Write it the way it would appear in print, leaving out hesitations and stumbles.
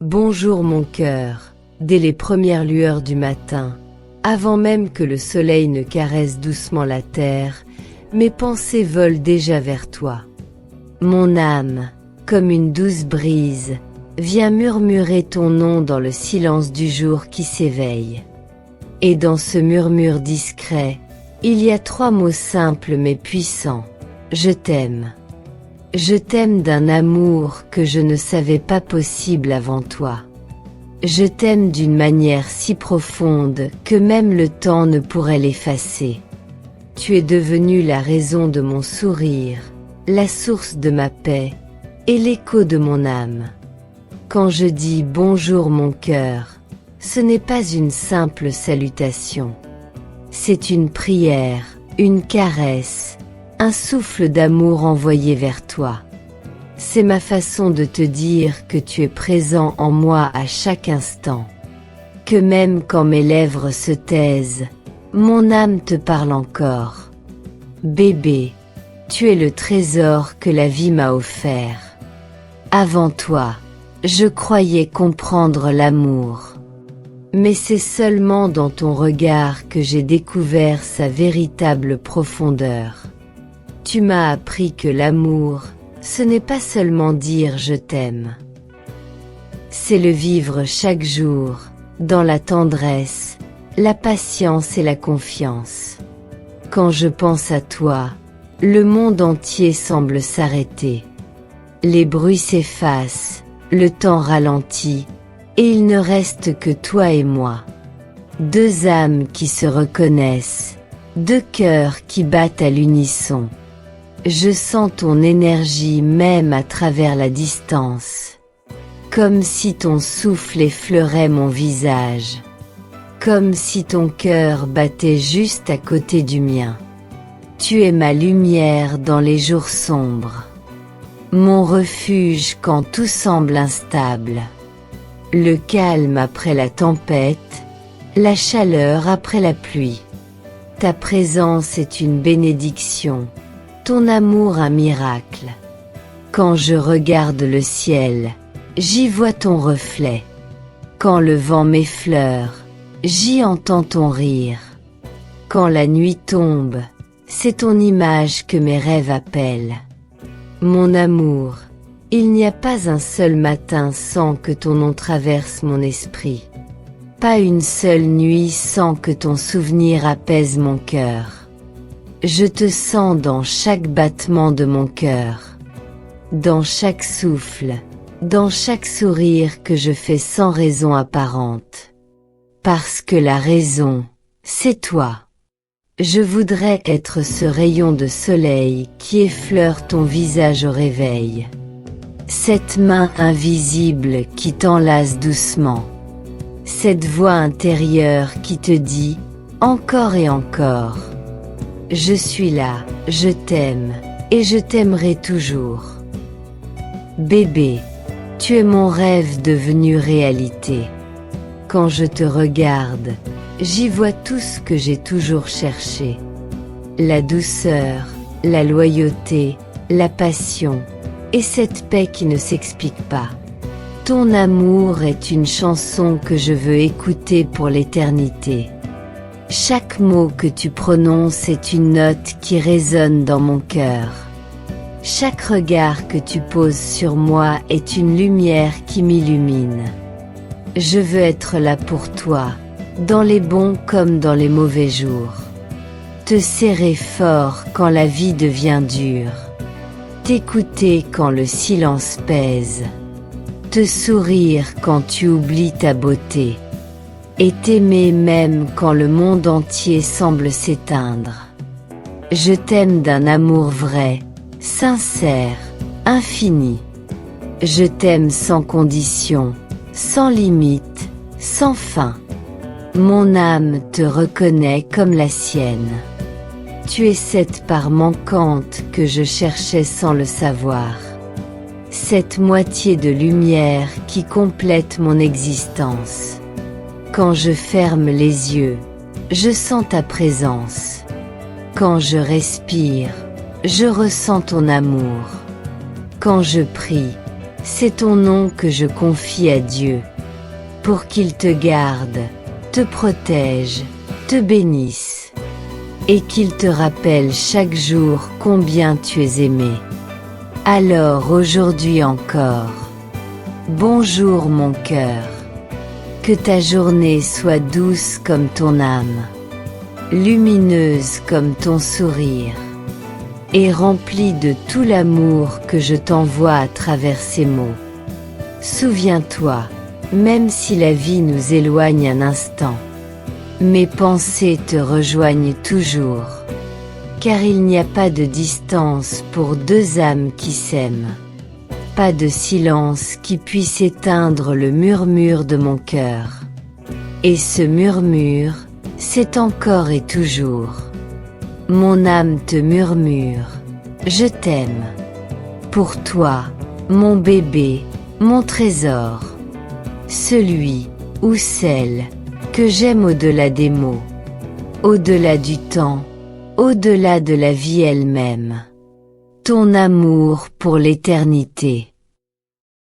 Bonjour mon cœur, dès les premières lueurs du matin, avant même que le soleil ne caresse doucement la terre, mes pensées volent déjà vers toi. Mon âme, comme une douce brise, vient murmurer ton nom dans le silence du jour qui s'éveille. Et dans ce murmure discret, il y a 3 mots simples mais puissants. Je t'aime. Je t'aime d'un amour que je ne savais pas possible avant toi. Je t'aime d'une manière si profonde que même le temps ne pourrait l'effacer. Tu es devenu la raison de mon sourire, la source de ma paix, et l'écho de mon âme. Quand je dis bonjour mon cœur, ce n'est pas une simple salutation. C'est une prière, une caresse, un souffle d'amour envoyé vers toi. C'est ma façon de te dire que tu es présent en moi à chaque instant. Que même quand mes lèvres se taisent, mon âme te parle encore. Bébé, tu es le trésor que la vie m'a offert. Avant toi, je croyais comprendre l'amour. Mais c'est seulement dans ton regard que j'ai découvert sa véritable profondeur. Tu m'as appris que l'amour, ce n'est pas seulement dire je t'aime. C'est le vivre chaque jour, dans la tendresse, la patience et la confiance. Quand je pense à toi, le monde entier semble s'arrêter. Les bruits s'effacent, le temps ralentit, et il ne reste que toi et moi. 2 âmes qui se reconnaissent, 2 cœurs qui battent à l'unisson. Je sens ton énergie même à travers la distance. Comme si ton souffle effleurait mon visage. Comme si ton cœur battait juste à côté du mien. Tu es ma lumière dans les jours sombres. Mon refuge quand tout semble instable. Le calme après la tempête, la chaleur après la pluie. Ta présence est une bénédiction, ton amour un miracle. Quand je regarde le ciel, j'y vois ton reflet. Quand le vent m'effleure, j'y entends ton rire. Quand la nuit tombe, c'est ton image que mes rêves appellent. Mon amour, il n'y a pas un seul matin sans que ton nom traverse mon esprit. Pas une seule nuit sans que ton souvenir apaise mon cœur. Je te sens dans chaque battement de mon cœur. Dans chaque souffle, dans chaque sourire que je fais sans raison apparente. Parce que la raison, c'est toi. Je voudrais être ce rayon de soleil qui effleure ton visage au réveil. Cette main invisible qui t'enlace doucement. Cette voix intérieure qui te dit, encore et encore. Je suis là, je t'aime, et je t'aimerai toujours. Bébé, tu es mon rêve devenu réalité. Quand je te regarde, j'y vois tout ce que j'ai toujours cherché. La douceur, la loyauté, la passion, et cette paix qui ne s'explique pas. Ton amour est une chanson que je veux écouter pour l'éternité. Chaque mot que tu prononces est une note qui résonne dans mon cœur. Chaque regard que tu poses sur moi est une lumière qui m'illumine. Je veux être là pour toi, dans les bons comme dans les mauvais jours. Te serrer fort quand la vie devient dure. T'écouter quand le silence pèse. Te sourire quand tu oublies ta beauté. Et t'aimer même quand le monde entier semble s'éteindre. Je t'aime d'un amour vrai, sincère, infini. Je t'aime sans condition, sans limite, sans fin. Mon âme te reconnaît comme la sienne. Tu es cette part manquante que je cherchais sans le savoir. Cette moitié de lumière qui complète mon existence. Quand je ferme les yeux, je sens ta présence. Quand je respire, je ressens ton amour. Quand je prie, c'est ton nom que je confie à Dieu, pour qu'il te garde, te protège, te bénisse, et qu'il te rappelle chaque jour combien tu es aimé. Alors aujourd'hui encore, bonjour mon cœur, que ta journée soit douce comme ton âme, lumineuse comme ton sourire, et remplie de tout l'amour que je t'envoie à travers ces mots. Souviens-toi, même si la vie nous éloigne un instant, mes pensées te rejoignent toujours, car il n'y a pas de distance pour deux âmes qui s'aiment, pas de silence qui puisse éteindre le murmure de mon cœur. Et ce murmure, c'est encore et toujours. Mon âme te murmure, je t'aime. Pour toi, mon bébé, mon trésor. Celui, ou celle, que j'aime au-delà des mots, au-delà du temps, au-delà de la vie elle-même. Ton amour pour l'éternité.